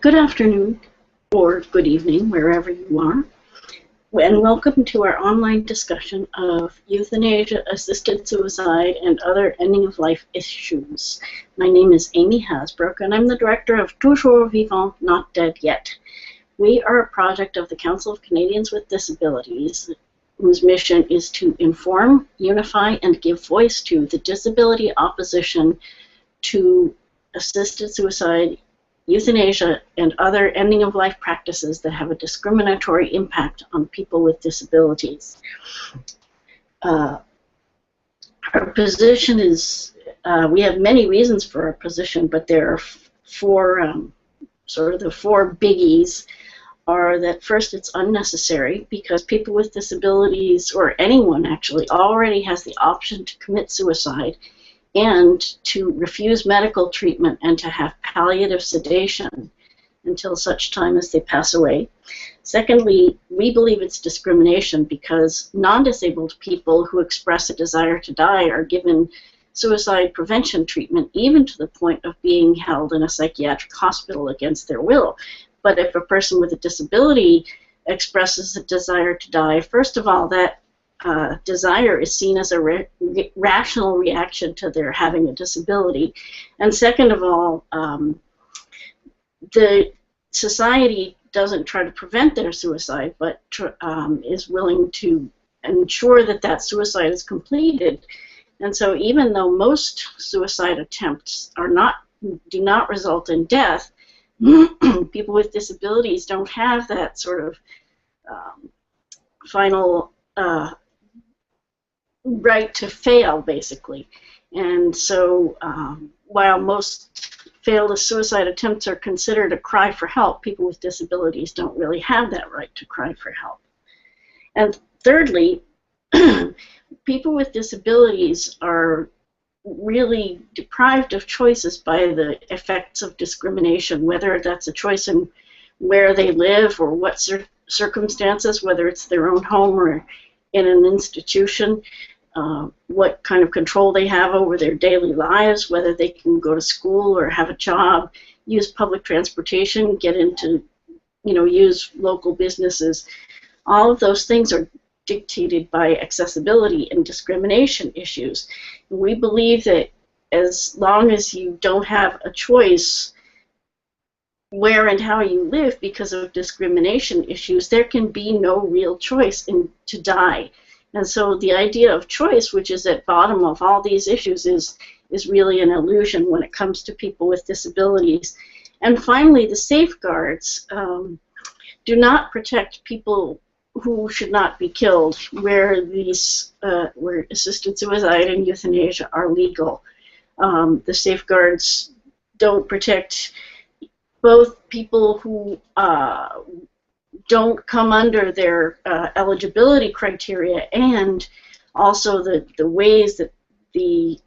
Good afternoon or good evening, wherever you are, and welcome to our online discussion of euthanasia, assisted suicide, and other ending-of-life issues. My name is Amy Hasbrook, and I'm the director of Toujours Vivant, Not Dead Yet. We are a project of the Council of Canadians with Disabilities, whose mission is to inform, unify, and give voice to the disability opposition to assisted suicide, euthanasia, and other ending-of-life practices that have a discriminatory impact on people with disabilities. Our position is, we have many reasons for our position, but there are four biggies are that first, it's unnecessary because people with disabilities, or anyone actually, already has the option to commit suicide and to refuse medical treatment and to have palliative sedation until such time as they pass away. Secondly, we believe it's discrimination because non-disabled people who express a desire to die are given suicide prevention treatment, even to the point of being held in a psychiatric hospital against their will. But if a person with a disability expresses a desire to die, first of all, that desire is seen as a rational reaction to their having a disability. And second of all, the society doesn't try to prevent their suicide, but is willing to ensure that that suicide is completed. And so even though most suicide attempts do not result in death, people with disabilities don't have that sort of final right to fail, basically. And so while most failed suicide attempts are considered a cry for help, people with disabilities don't really have that right to cry for help. And thirdly, people with disabilities are really deprived of choices by the effects of discrimination, whether that's a choice in where they live or what circumstances, whether it's their own home or in an institution, what kind of control they have over their daily lives, whether they can go to school or have a job, use public transportation, get into, use local businesses. All of those things are dictated by accessibility and discrimination issues. We believe that as long as you don't have a choice where and how you live because of discrimination issues, there can be no real choice to die. And so the idea of choice, which is at bottom of all these issues, is really an illusion when it comes to people with disabilities. And finally, the safeguards do not protect people who should not be killed, where assisted suicide and euthanasia are legal. The safeguards don't protect both people who don't come under their eligibility criteria, and also the ways that the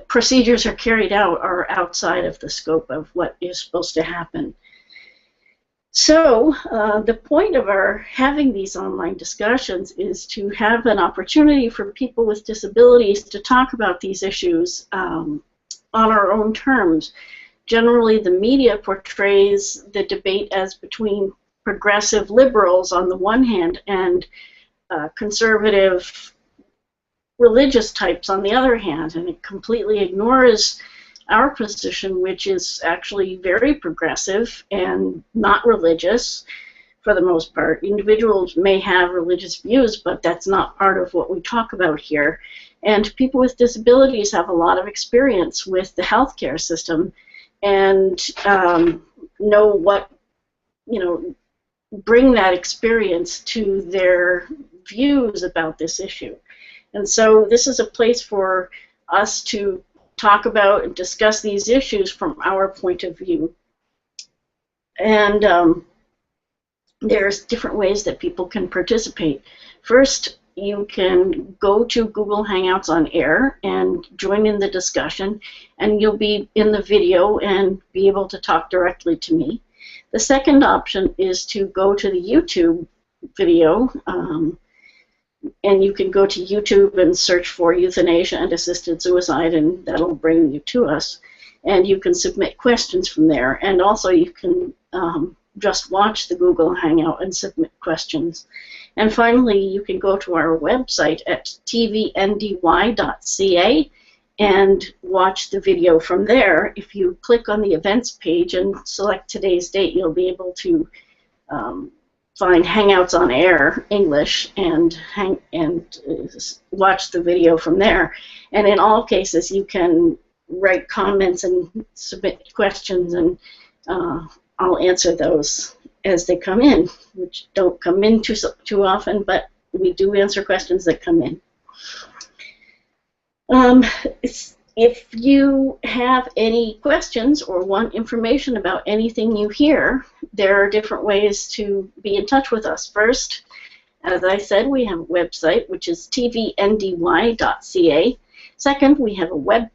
procedures are carried out are outside of the scope of what is supposed to happen. So the point of our having these online discussions is to have an opportunity for people with disabilities to talk about these issues on our own terms. Generally, the media portrays the debate as between progressive liberals on the one hand and conservative religious types on the other hand, and it completely ignores our position, which is actually very progressive and not religious for the most part. Individuals may have religious views, but that's not part of what we talk about here. And people with disabilities have a lot of experience with the healthcare system and know what, bring that experience to their views about this issue. And so this is a place for us to talk about and discuss these issues from our point of view. And there's different ways that people can participate. First, you can go to Google Hangouts on Air and join in the discussion, and you'll be in the video and be able to talk directly to me. The second option is to go to the YouTube video, and you can go to YouTube and search for euthanasia and assisted suicide, and that'll bring you to us. and you can submit questions from there. And also you can just watch the Google Hangout and submit questions. And finally, you can go to our website at tvndy.ca and watch the video from there. If you click on the events page and select today's date, you'll be able to find Hangouts on Air English and watch the video from there. And in all cases, you can write comments and submit questions, and I'll answer those as they come in, which don't come in too often, but we do answer questions that come in. If you have any questions or want information about anything you hear, there are different ways to be in touch with us. First, as I said, we have a website, which is tvndy.ca. Second, we have a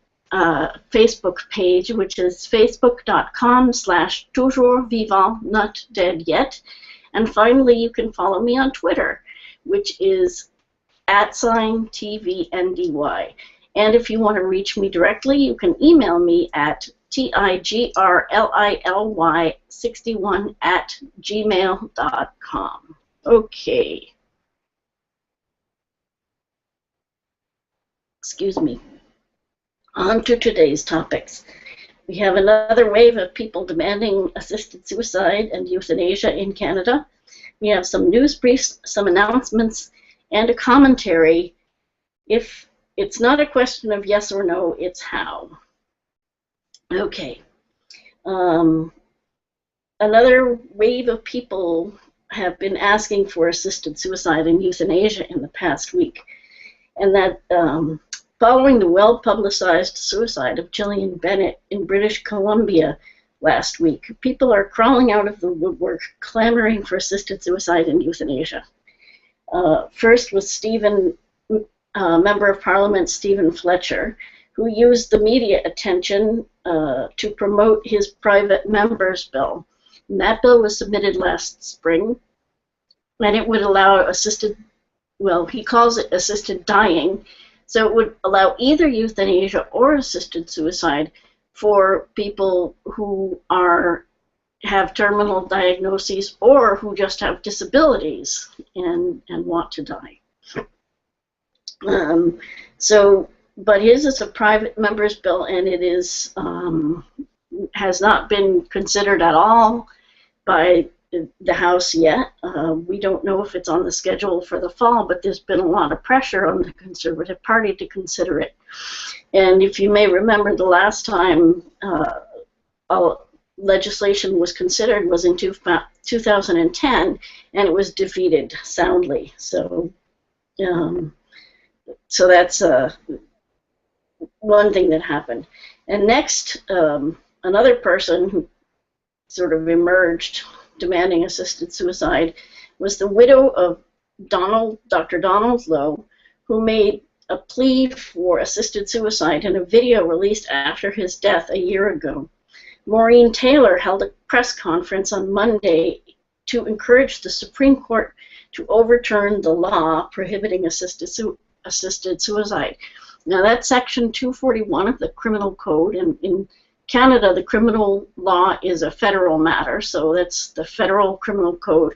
Facebook page, which is facebook.com/toujours vivant, not dead yet. And finally, you can follow me on Twitter, which is @TVNDY. And if you want to reach me directly, you can email me at tigrlily61@gmail.com. Okay. Excuse me. On to today's topics. We have another wave of people demanding assisted suicide and euthanasia in Canada. We have some news briefs, some announcements, and a commentary. If it's not a question of yes or no, it's how. Okay. Another wave of people have been asking for assisted suicide and euthanasia in the past week, and that following the well-publicized suicide of Gillian Bennett in British Columbia last week, people are crawling out of the woodwork clamoring for assisted suicide and euthanasia. First was Member of Parliament Stephen Fletcher, who used the media attention to promote his private member's bill. And that bill was submitted last spring, and it would allow assisted, well, he calls it assisted dying, so it would allow either euthanasia or assisted suicide for people who have terminal diagnoses or who just have disabilities and want to die. But his is a private member's bill, and it is has not been considered at all by the House yet. We don't know if it's on the schedule for the fall, but there's been a lot of pressure on the Conservative Party to consider it. And if you may remember, the last time legislation was considered was in 2010, and it was defeated soundly. So that's one thing that happened. And next, another person who sort of emerged demanding assisted suicide was the widow of Dr. Donald Lowe, who made a plea for assisted suicide in a video released after his death a year ago. Maureen Taylor held a press conference on Monday to encourage the Supreme Court to overturn the law prohibiting assisted suicide. Now that's Section 241 of the Criminal Code, and in Canada the criminal law is a federal matter, so that's the Federal Criminal Code.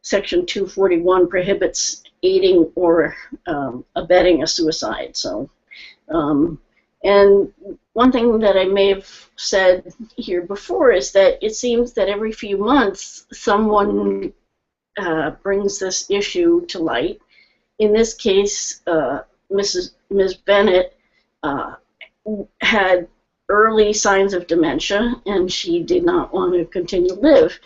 Section 241 prohibits aiding or abetting a suicide. So, and one thing that I may have said here before is that it seems that every few months someone brings this issue to light. In this case, Ms. Bennett had early signs of dementia, and she did not want to continue to live.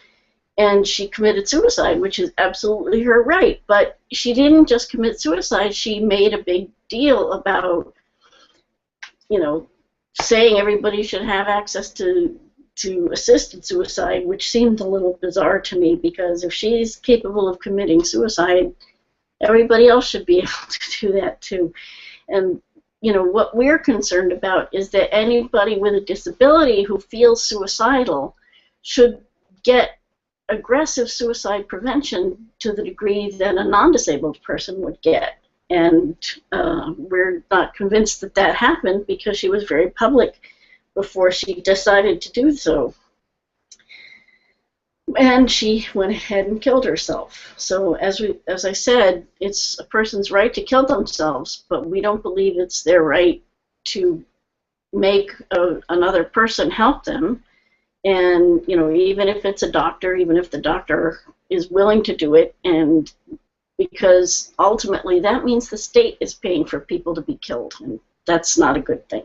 And she committed suicide, which is absolutely her right. But she didn't just commit suicide. She made a big deal about, saying everybody should have access to assisted suicide, which seemed a little bizarre to me, because if she's capable of committing suicide, everybody else should be able to do that too. And what we're concerned about is that anybody with a disability who feels suicidal should get aggressive suicide prevention to the degree that a non-disabled person would get. And we're not convinced that that happened, because she was very public before she decided to do so. And she went ahead and killed herself. So as I said, it's a person's right to kill themselves, but we don't believe it's their right to make another person help them. And, you know, even if it's a doctor, even if the doctor is willing to do it, and because ultimately that means the state is paying for people to be killed, and that's not a good thing.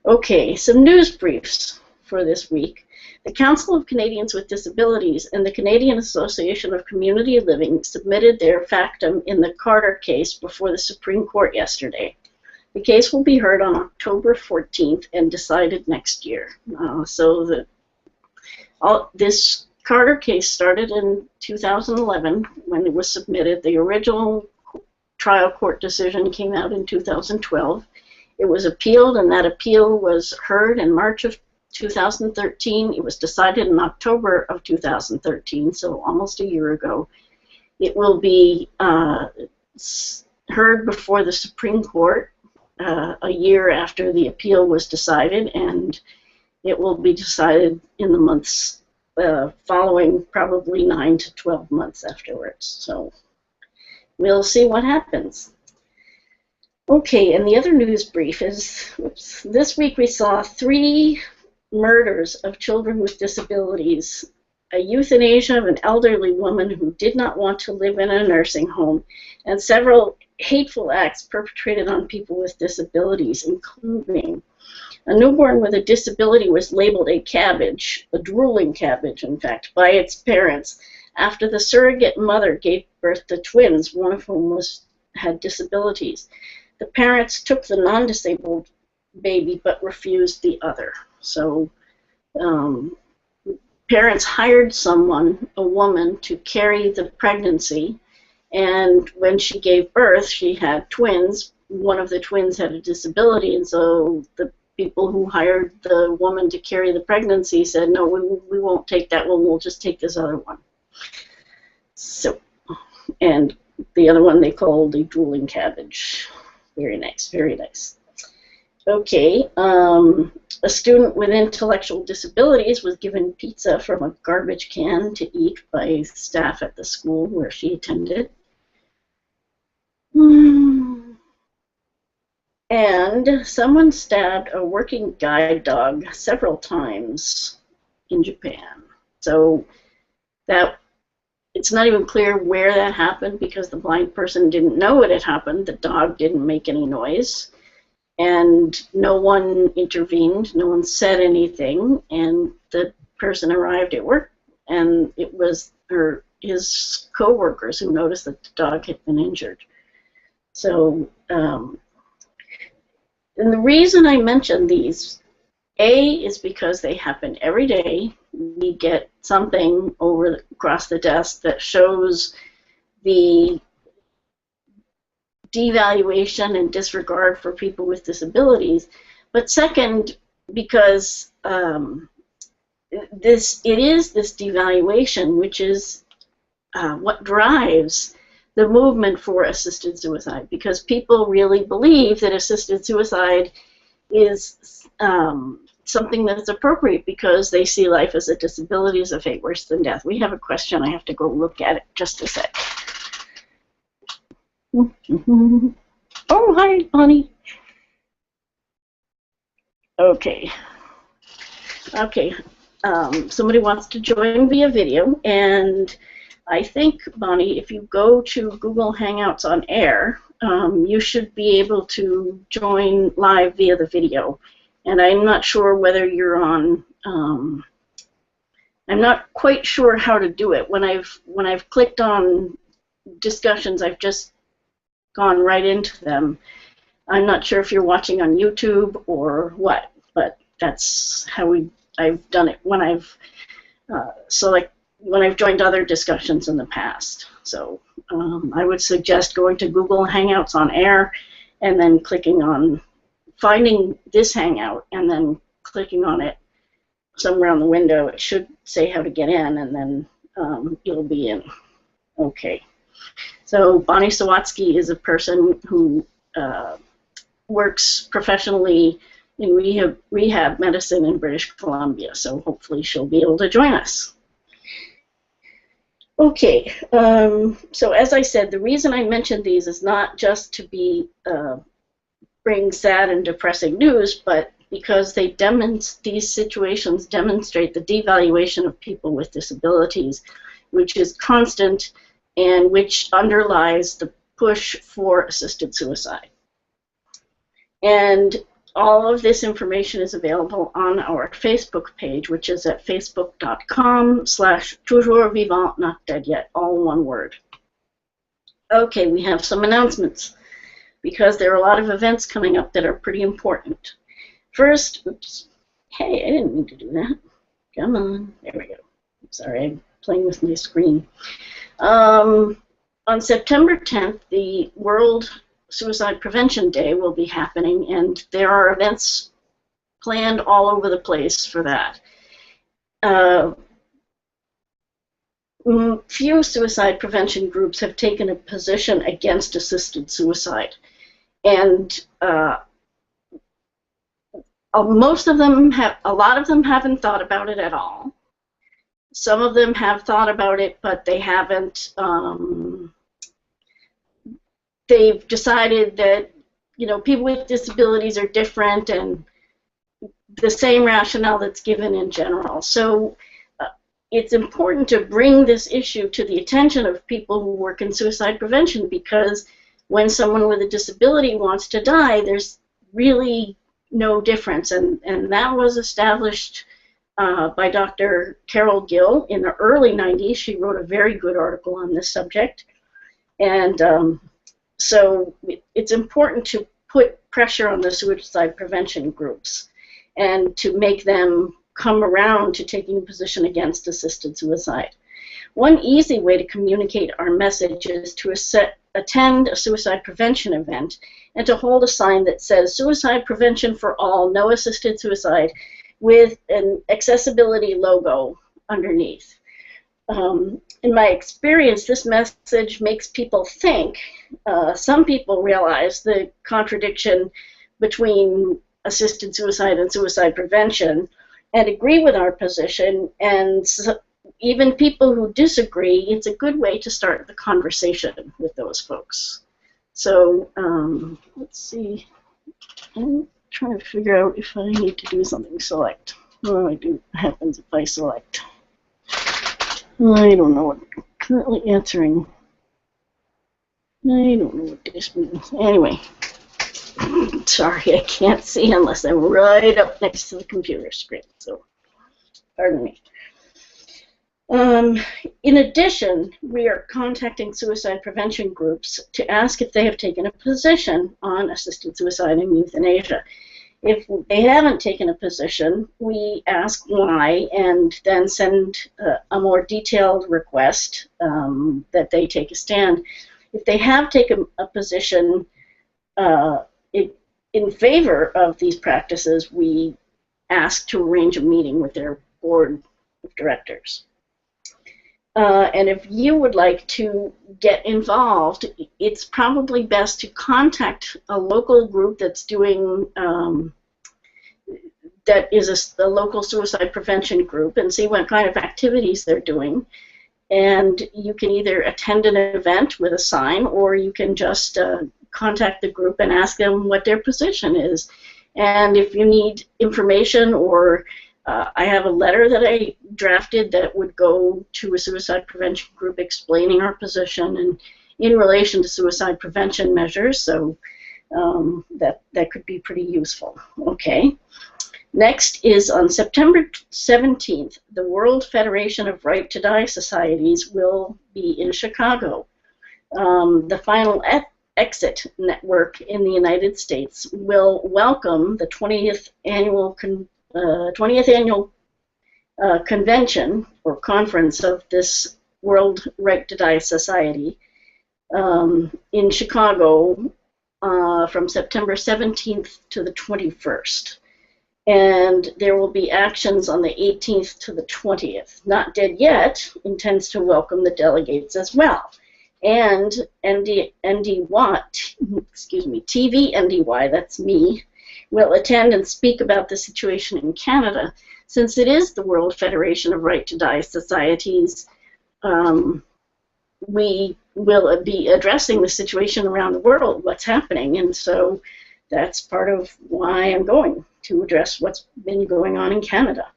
Okay, some news briefs for this week. The Council of Canadians with Disabilities and the Canadian Association of Community Living submitted their factum in the Carter case before the Supreme Court yesterday. The case will be heard on October 14th and decided next year. This Carter case started in 2011 when it was submitted. The original trial court decision came out in 2012. It was appealed, and that appeal was heard in March of 2013. It was decided in October of 2013, so almost a year ago. It will be heard before the Supreme Court a year after the appeal was decided, and it will be decided in the months following, probably 9 to 12 months afterwards. So we'll see what happens. Okay, and the other news brief is, this week we saw 3 murders of children with disabilities, a euthanasia of an elderly woman who did not want to live in a nursing home, and several hateful acts perpetrated on people with disabilities, including a newborn with a disability was labeled a cabbage, a drooling cabbage, in fact, by its parents after the surrogate mother gave birth to twins, one of whom had disabilities. The parents took the non-disabled baby but refused the other. So parents hired someone, a woman, to carry the pregnancy, and when she gave birth, she had twins. One of the twins had a disability, and so the people who hired the woman to carry the pregnancy said, no, we won't take that one, we'll just take this other one. So, and the other one they called a drooling cabbage. Very nice, very nice. Okay, a student with intellectual disabilities was given pizza from a garbage can to eat by staff at the school where she attended. And someone stabbed a working guide dog several times in Japan. So that it's not even clear where that happened because the blind person didn't know it had happened. The dog didn't make any noise, and no one intervened. No one said anything, and the person arrived at work, and it was his co-workers who noticed that the dog had been injured. So, and the reason I mention these, is because they happen every day. We get something across the desk that shows the devaluation and disregard for people with disabilities. But second, because it is this devaluation which is what drives the movement for assisted suicide, because people really believe that assisted suicide is something that's appropriate because they see life as a disability, as a fate worse than death. We have a question. I have to go look at it just a sec. Oh, hi, Bonnie. Okay. Okay. Somebody wants to join via video, and I think, Bonnie, if you go to Google Hangouts on Air, you should be able to join live via the video. And I'm not sure whether you're on. I'm not quite sure how to do it. When I've clicked on discussions, I've just gone right into them. I'm not sure if you're watching on YouTube or what, but that's how I've done it when I've when I've joined other discussions in the past. So I would suggest going to Google Hangouts on Air and then clicking on, finding this Hangout and then clicking on it somewhere on the window. It should say how to get in, and then you'll be in. Okay. So Bonnie Sawatsky is a person who works professionally in rehab medicine in British Columbia. So hopefully she'll be able to join us. Okay, so as I said, the reason I mentioned these is not just to bring sad and depressing news, but because these situations demonstrate the devaluation of people with disabilities, which is constant and which underlies the push for assisted suicide. And all of this information is available on our Facebook page, which is at facebook.com/toujours vivant, not dead yet, all one word. Okay, we have some announcements, because there are a lot of events coming up that are pretty important. First, oops, hey, I didn't mean to do that. Come on, there we go. Sorry, I'm playing with my screen. On September 10th, the World Suicide Prevention Day will be happening, and there are events planned all over the place for that. Few suicide prevention groups have taken a position against assisted suicide, and most of them have, a lot of them haven't thought about it at all. Some of them have thought about it, but they haven't. They've decided that, you know, people with disabilities are different, and the same rationale that's given in general. So it's important to bring this issue to the attention of people who work in suicide prevention, because when someone with a disability wants to die, there's really no difference. And that was established by Dr. Carol Gill in the early 90s. She wrote a very good article on this subject. And so it's important to put pressure on the suicide prevention groups and to make them come around to taking a position against assisted suicide. One easy way to communicate our message is to attend a suicide prevention event and to hold a sign that says "Suicide Prevention for All, No Assisted Suicide," with an accessibility logo underneath. In my experience, this message makes people think. Some people realize the contradiction between assisted suicide and suicide prevention and agree with our position, and even people who disagree, it's a good way to start the conversation with those folks. So let's see, I'm trying to figure out if I need to do something select. What happens if I select? I don't know what currently answering. I don't know what this means. Anyway, sorry, I can't see unless I'm right up next to the computer screen, so pardon me. In addition, we are contacting suicide prevention groups to ask if they have taken a position on assisted suicide and euthanasia. If they haven't taken a position, we ask why and then send a more detailed request that they take a stand. If they have taken a position in favor of these practices, we ask to arrange a meeting with their board of directors. And if you would like to get involved, it's probably best to contact a local group that's doing, that is a local suicide prevention group, and see what kind of activities they're doing. And you can either attend an event with a sign, or you can just contact the group and ask them what their position is. And if you need information, or I have a letter that I drafted that would go to a suicide prevention group explaining our position and in relation to suicide prevention measures, so that could be pretty useful. Okay. Next is on September 17th, the World Federation of Right to Die Societies will be in Chicago. The Final Exit Network in the United States will welcome the 20th annual convention or conference of this World Right to Die Society in Chicago from September 17th to the 21st. And there will be actions on the 18th to the 20th. Not Dead Yet intends to welcome the delegates as well. And TVNDY, that's me, will attend and speak about the situation in Canada. Since it is the World Federation of Right to Die Societies, we will be addressing the situation around the world, what's happening, and so that's part of why I'm going to address what's been going on in Canada.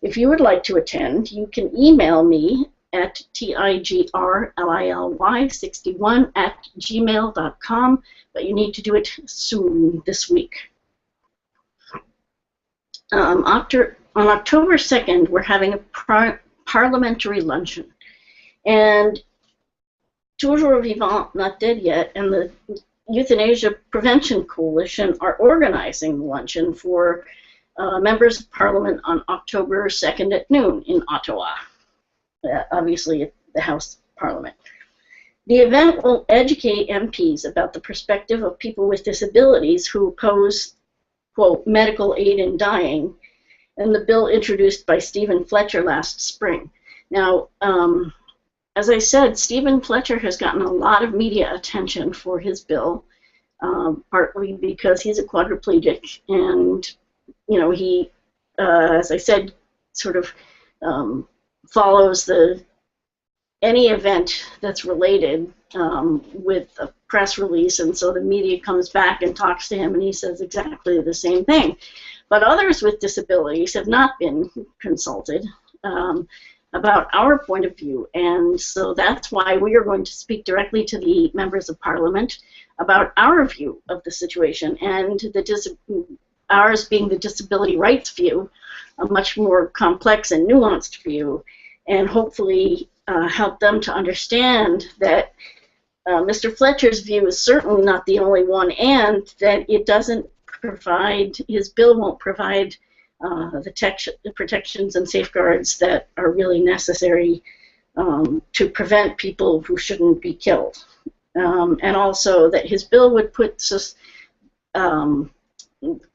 If you would like to attend, you can email me at tigrly61@gmail.com, but you need to do it soon this week. On October 2nd, we're having a parliamentary luncheon, and Toujours Vivant, Not Dead Yet, and the Euthanasia Prevention Coalition are organizing the luncheon for members of Parliament on October 2nd at noon in Ottawa, obviously at the House of Parliament. The event will educate MPs about the perspective of people with disabilities who oppose, quote, medical aid in dying, and the bill introduced by Stephen Fletcher last spring. Now, as I said, Stephen Fletcher has gotten a lot of media attention for his bill, partly because he's a quadriplegic, and he, as I said, sort of follows any event that's related with a press release, and so the media comes back and talks to him, and he says exactly the same thing. But others with disabilities have not been consulted about our point of view, and so that's why we are going to speak directly to the members of Parliament about our view of the situation, and ours being the disability rights view, a much more complex and nuanced view, and hopefully help them to understand that Mr. Fletcher's view is certainly not the only one, and that it doesn't provide, his bill won't provide the protections and safeguards that are really necessary to prevent people who shouldn't be killed. And also that his bill would put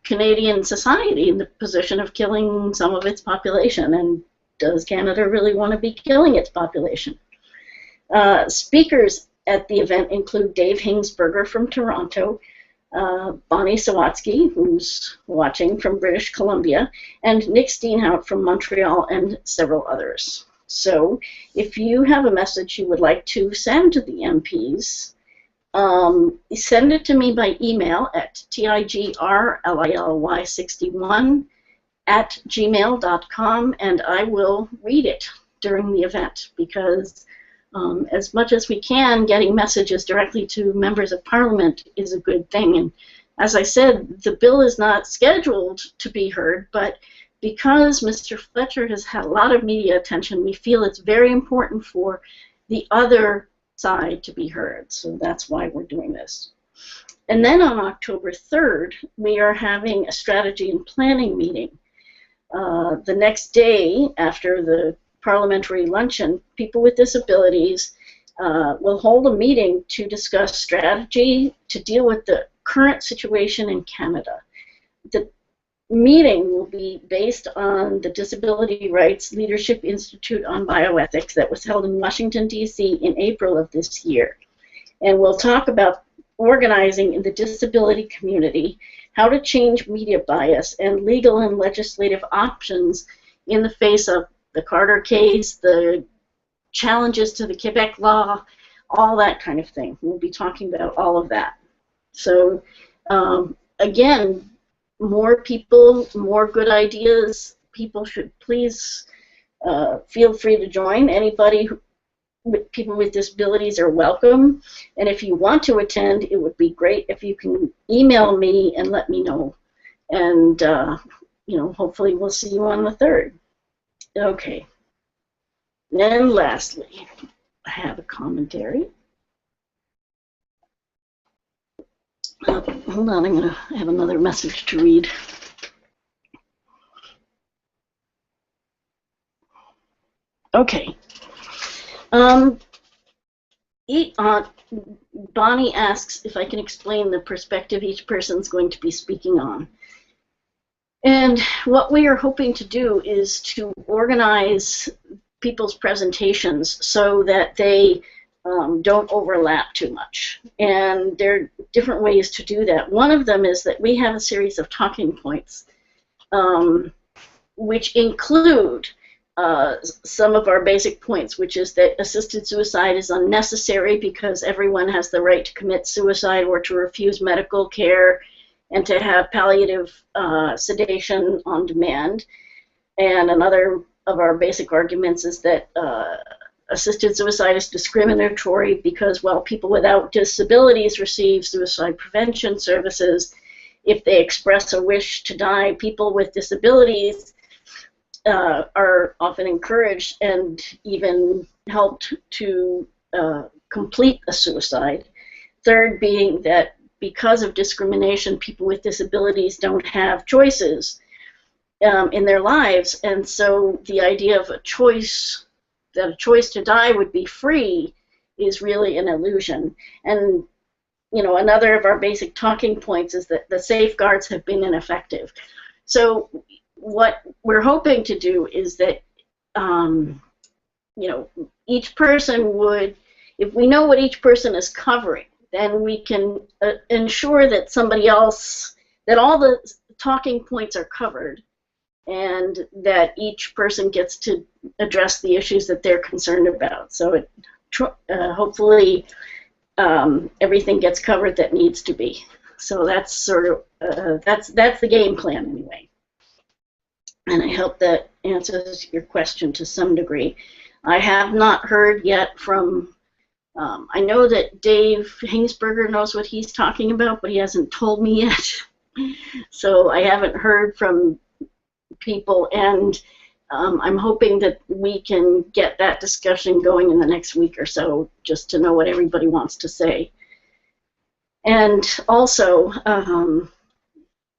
Canadian society in the position of killing some of its population. And does Canada really want to be killing its population? Speakers at the event include Dave Hingsberger from Toronto, Bonnie Sawatsky, who's watching, from British Columbia, and Nick Steenhout from Montreal, and several others. So if you have a message you would like to send to the MPs, send it to me by email at tigrly61@gmail.com, and I will read it during the event, because as much as we can, getting messages directly to members of Parliament is a good thing. And as I said, the bill is not scheduled to be heard, but because Mr. Fletcher has had a lot of media attention, we feel it's very important for the other side to be heard. So that's why we're doing this. And then on October 3rd, we are having a strategy and planning meeting. The next day after the parliamentary luncheon, people with disabilities will hold a meeting to discuss strategy to deal with the current situation in Canada. The meeting will be based on the Disability Rights Leadership Institute on Bioethics that was held in Washington, D.C. in April of this year. And we'll talk about organizing in the disability community, how to change media bias, and legal and legislative options in the face of the Carter case, the challenges to the Quebec law, all that kind of thing. We'll be talking about all of that. So, again, more people, more good ideas. People should please feel free to join. Anybody, people with disabilities are welcome. And if you want to attend, it would be great if you can email me and let me know. And, hopefully we'll see you on the 3rd. Okay. And lastly, I have a commentary. Hold on, I'm going to have another message to read. Okay. Bonnie asks if I can explain the perspective each person's going to be speaking on. And what we are hoping to do is to organize people's presentations so that they don't overlap too much. And there are different ways to do that. One of them is that we have a series of talking points which include some of our basic points, which is that assisted suicide is unnecessary because everyone has the right to commit suicide or to refuse medical care and to have palliative sedation on demand. And another of our basic arguments is that assisted suicide is discriminatory because while people without disabilities receive suicide prevention services, if they express a wish to die, people with disabilities are often encouraged and even helped to complete a suicide. Third being that because of discrimination, people with disabilities don't have choices in their lives, and so the idea of a choice, that a choice to die would be free, is really an illusion. And another of our basic talking points is that the safeguards have been ineffective. So what we're hoping to do is that each person would, if we know what each person is covering, then we can ensure that somebody else, that all the talking points are covered, and that each person gets to address the issues that they're concerned about. So hopefully everything gets covered that needs to be. So that's sort of that's the game plan anyway. And I hope that answers your question to some degree. I have not heard yet from, I know that Dave Hingsberger knows what he's talking about, but he hasn't told me yet. So I haven't heard from people, and I'm hoping that we can get that discussion going in the next week or so, just to know what everybody wants to say. And also,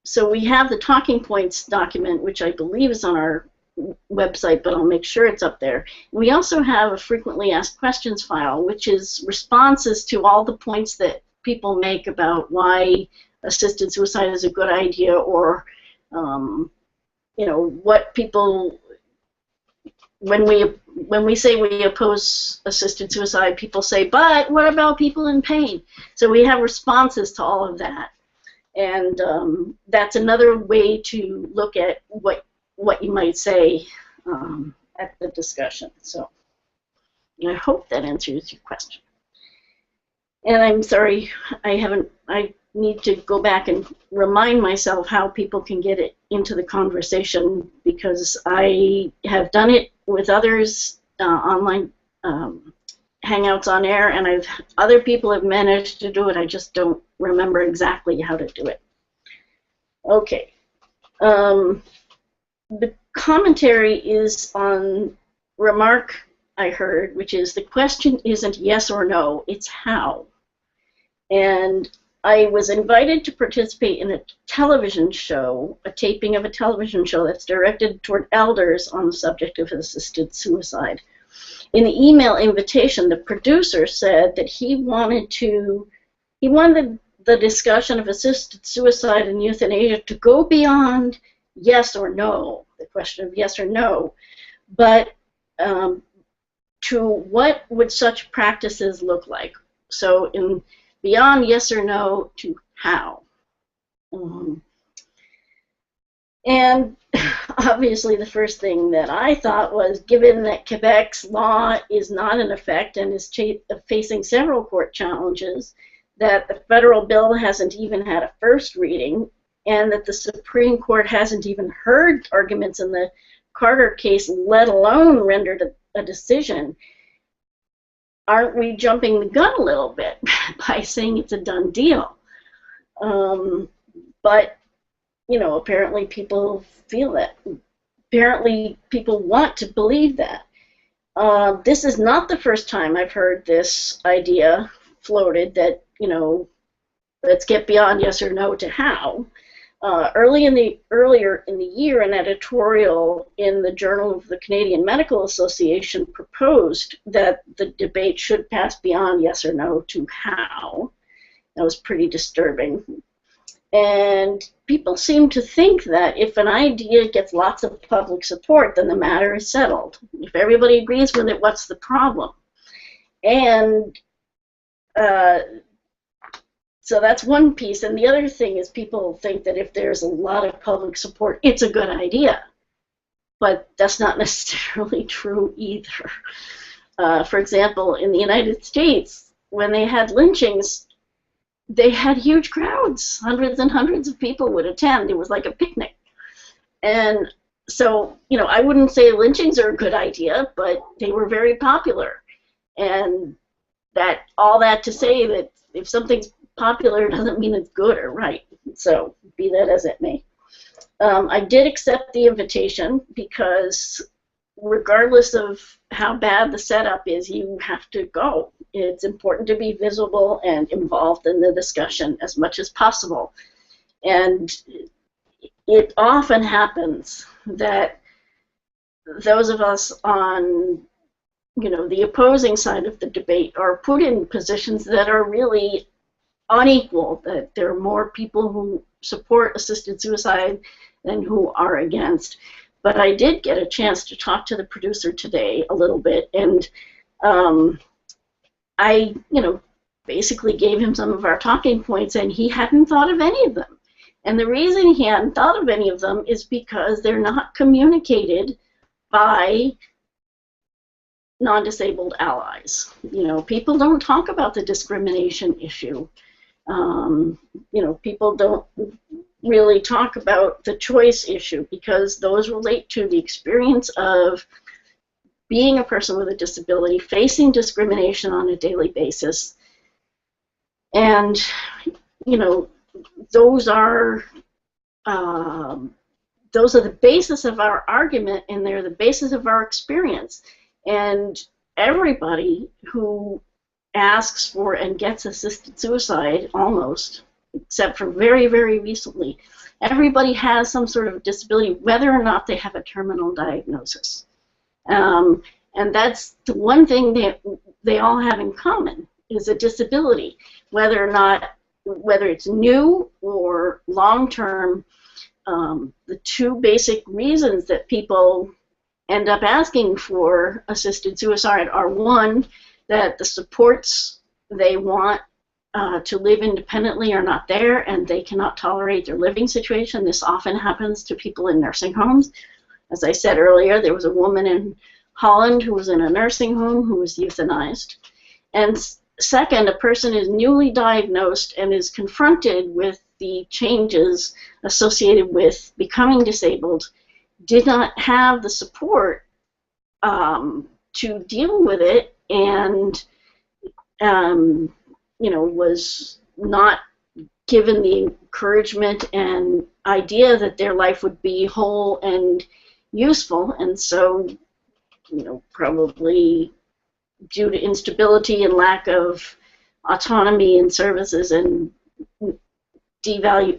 so we have the talking points document, which I believe is on our website, but I'll make sure it's up there. We also have a frequently asked questions file, which is responses to all the points that people make about why assisted suicide is a good idea, or what people, when we say we oppose assisted suicide, people say, but what about people in pain? So we have responses to all of that. And that's another way to look at what you might say at the discussion. So I hope that answers your question. And I'm sorry, I need to go back and remind myself how people can get it into the conversation, because I have done it with others, online Hangouts on air, and other people have managed to do it. I just don't remember exactly how to do it. Okay. The commentary is on remark I heard, which is the question isn't yes or no, it's how. And I was invited to participate in a television show, a taping of a television show that's directed toward elders on the subject of assisted suicide. In the email invitation, the producer said that he wanted the discussion of assisted suicide and euthanasia to go beyond yes or no, the question of yes or no, but to what would such practices look like. So beyond yes or no to how. And obviously the first thing that I thought was, given that Quebec's law is not in effect and is facing several court challenges, that the federal bill hasn't even had a first reading, and that the Supreme Court hasn't even heard arguments in the Carter case, let alone rendered a decision, aren't we jumping the gun a little bit by saying it's a done deal? But apparently people feel that. Apparently people want to believe that. This is not the first time I've heard this idea floated that, let's get beyond yes or no to how. Earlier in the year, an editorial in the Journal of the Canadian Medical Association proposed that the debate should pass beyond yes or no to how. That was pretty disturbing. And people seem to think that if an idea gets lots of public support, then the matter is settled. If everybody agrees with it, what's the problem? And so that's one piece. And the other thing is people think that if there's a lot of public support, it's a good idea. But that's not necessarily true either. For example, in the United States, when they had lynchings, they had huge crowds. Hundreds and hundreds of people would attend. It was like a picnic. And so, you know, I wouldn't say lynchings are a good idea, but they were very popular. And that all that to say that if something's popular doesn't mean it's good or right. So be that as it may. I did accept the invitation because regardless of how bad the setup is, you have to go. It's important to be visible and involved in the discussion as much as possible. And it often happens that those of us on, you know, the opposing side of the debate are put in positions that are really unequal, that there are more people who support assisted suicide than who are against. But I did get a chance to talk to the producer today a little bit, and I, you know, basically gave him some of our talking points, and he hadn't thought of any of them. And the reason he hadn't thought of any of them is because they're not communicated by non-disabled allies. You know, people don't talk about the discrimination issue. You know, people don't really talk about the choice issue because those relate to the experience of being a person with a disability, facing discrimination on a daily basis. And, you know, those are the basis of our argument, and they're the basis of our experience. And everybody who asks for and gets assisted suicide, almost, except for very, very recently, everybody has some sort of disability, whether or not they have a terminal diagnosis. And that's the one thing that they all have in common, is a disability, whether it's new or long-term. The two basic reasons that people end up asking for assisted suicide are, one, that the supports they want to live independently are not there and they cannot tolerate their living situation. This often happens to people in nursing homes. As I said earlier, there was a woman in Holland who was in a nursing home who was euthanized. And second, a person is newly diagnosed and is confronted with the changes associated with becoming disabled, did not have the support to deal with it, and you know, was not given the encouragement and idea that their life would be whole and useful, and so, you know, probably due to instability and lack of autonomy and services and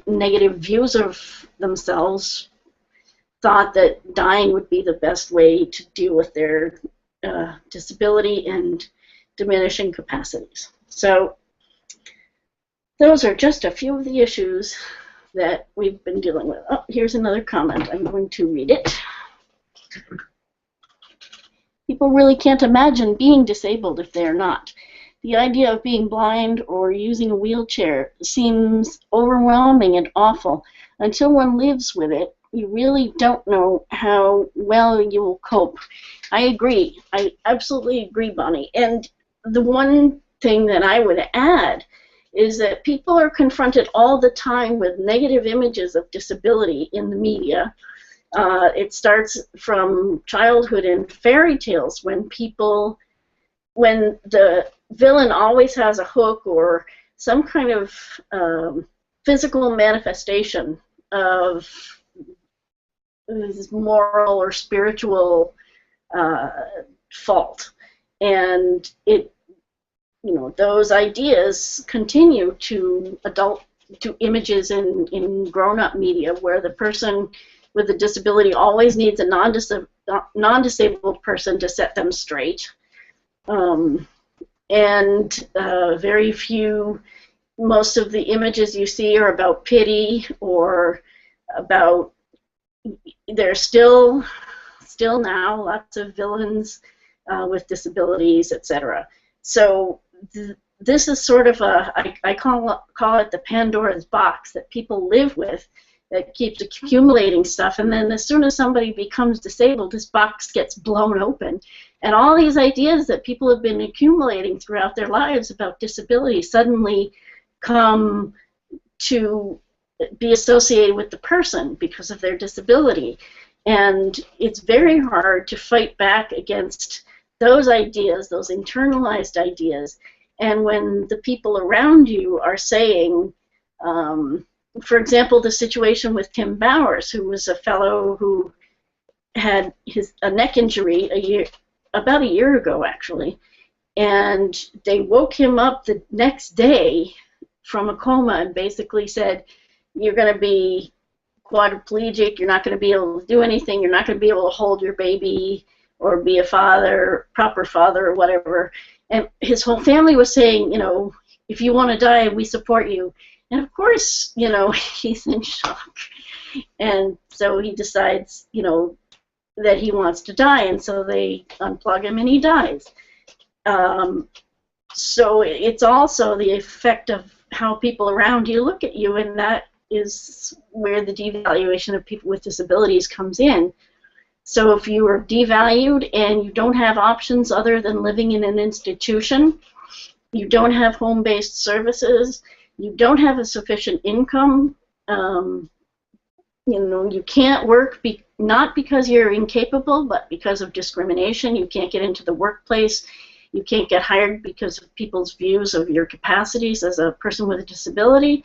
negative views of themselves, thought that dying would be the best way to deal with their disability and diminishing capacities. So those are just a few of the issues that we've been dealing with. Oh, here's another comment. I'm going to read it. People really can't imagine being disabled if they're not. The idea of being blind or using a wheelchair seems overwhelming and awful. Until one lives with it, you really don't know how well you will cope. I agree. I absolutely agree, Bonnie. And the one thing that I would add is that people are confronted all the time with negative images of disability in the media. It starts from childhood and fairy tales when the villain always has a hook or some kind of physical manifestation of moral or spiritual fault, and you know, those ideas continue to images in grown-up media where the person with a disability always needs a non-disabled person to set them straight. Most of the images you see are about pity or about, there's still now lots of villains with disabilities, etc. So this is sort of I call it the Pandora's box that people live with, that keeps accumulating stuff, and then as soon as somebody becomes disabled, this box gets blown open, and all these ideas that people have been accumulating throughout their lives about disability suddenly come to be associated with the person because of their disability. And it's very hard to fight back against those ideas, those internalized ideas. And when the people around you are saying, for example, the situation with Tim Bowers, who was a fellow who had a neck injury about a year ago, actually, and they woke him up the next day from a coma and basically said, you're going to be quadriplegic, you're not going to be able to do anything, you're not going to be able to hold your baby or be a father, proper father or whatever. And his whole family was saying, you know, if you want to die, we support you. And of course, you know, he's in shock. And so he decides, you know, that he wants to die, and so they unplug him and he dies. So it's also the effect of how people around you look at you, and that is where the devaluation of people with disabilities comes in. So if you are devalued and you don't have options other than living in an institution, you don't have home-based services, you don't have a sufficient income, you know, you can't work not because you're incapable, but because of discrimination. You can't get into the workplace. You can't get hired because of people's views of your capacities as a person with a disability.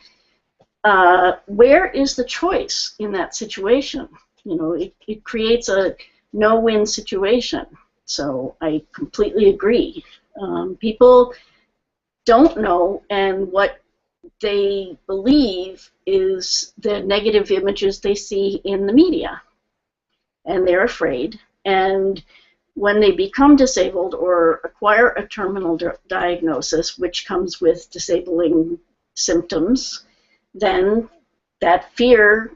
Where is the choice in that situation? You know, it creates a no-win situation. So I completely agree. People don't know, and what they believe is the negative images they see in the media, and they're afraid. And when they become disabled or acquire a terminal diagnosis, which comes with disabling symptoms, then that fear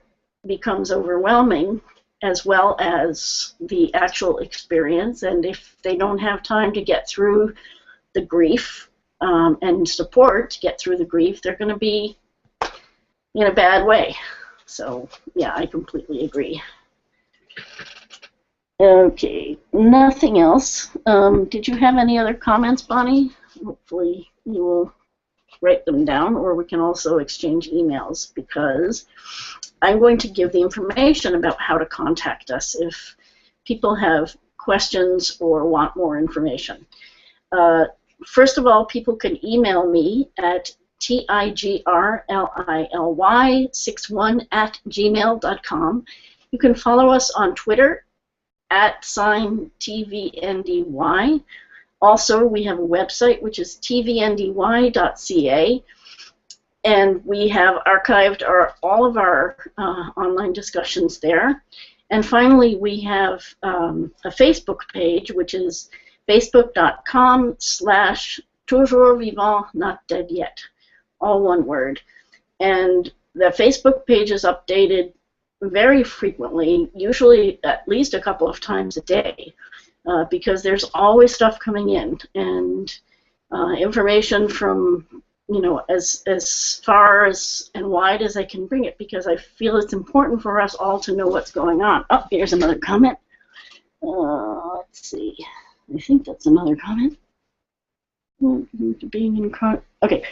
becomes overwhelming, as well as the actual experience. And if they don't have time to get through the grief and support to get through the grief, they're going to be in a bad way. So, yeah, I completely agree. Okay, nothing else. Did you have any other comments, Bonnie? Hopefully you will write them down, or we can also exchange emails, because I'm going to give the information about how to contact us if people have questions or want more information. First of all, people can email me at tigrlily61@gmail.com. You can follow us on Twitter @TVNDY. Also, we have a website, which is tvndy.ca, and we have archived all of our online discussions there. And finally, we have a Facebook page, which is facebook.com/toujours vivant, not dead yet, all one word. And the Facebook page is updated very frequently, usually at least a couple of times a day, because there's always stuff coming in, and information from, you know, as far as and wide as I can bring it, because I feel it's important for us all to know what's going on. Oh, here's another comment. Let's see. I think that's another comment. Being in chronic. Okay.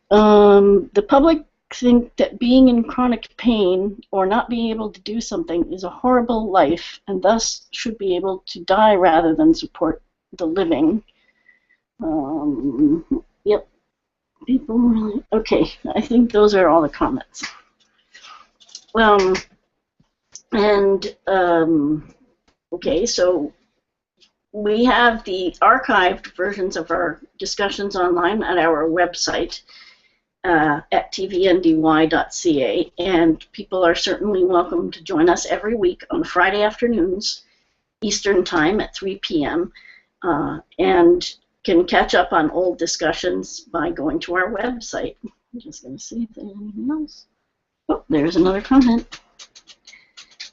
The public think that being in chronic pain or not being able to do something is a horrible life, and thus should be able to die rather than support the living. Yep. People really. Okay. I think those are all the comments. Okay. So we have the archived versions of our discussions online at our website at tvndy.ca, and people are certainly welcome to join us every week on Friday afternoons, Eastern Time at 3 p.m., and can catch up on old discussions by going to our website. I'm just going to see if there's anything else. Oh, there's another comment.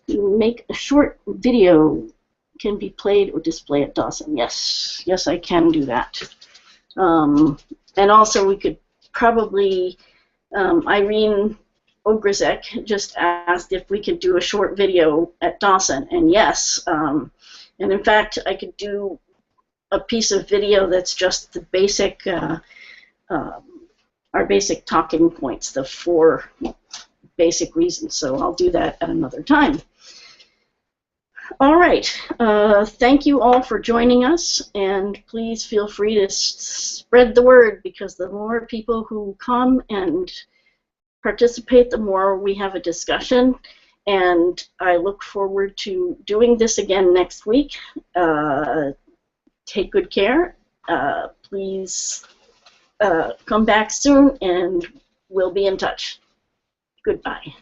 You make a short video can be played or displayed at Dawson. Yes, yes, I can do that. And also we could probably, Irene Ogrzek just asked if we could do a short video at Dawson, and yes. And in fact, I could do a piece of video that's just the basic, our basic talking points, the 4 basic reasons. So I'll do that at another time. All right. Thank you all for joining us, and please feel free to spread the word, because the more people who come and participate, the more we have a discussion. And I look forward to doing this again next week. Take good care. Please come back soon, and we'll be in touch. Goodbye.